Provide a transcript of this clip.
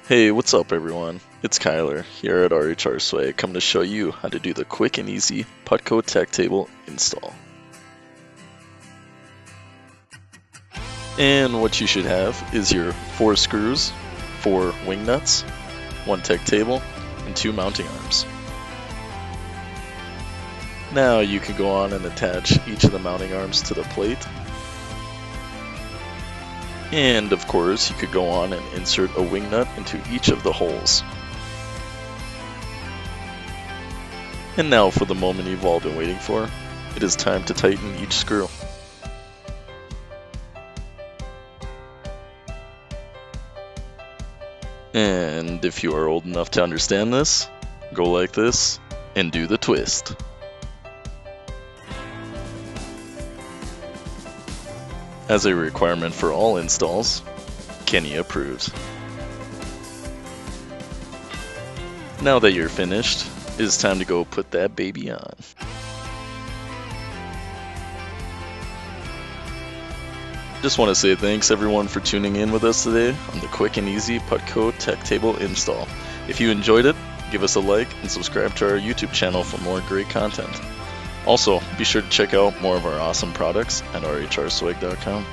Hey, what's up everyone? It's Kyler here at RHRSwag coming to show you how to do the quick and easy Putco TEC table install. And what you should have is your 4 screws, 4 wing nuts, 1 TEC table, and 2 mounting arms. Now you can go on and attach each of the mounting arms to the plate. And of course, you could go on and insert a wing nut into each of the holes. And now for the moment you've all been waiting for, it is time to tighten each screw. And if you are old enough to understand this, go like this and do the twist. As a requirement for all installs, Kenny approves. Now that you're finished, it is time to go put that baby on. Just want to say thanks everyone for tuning in with us today on the quick and easy Putco TEC table install. If you enjoyed it, give us a like and subscribe to our YouTube channel for more great content. Also, be sure to check out more of our awesome products at rhrswag.com.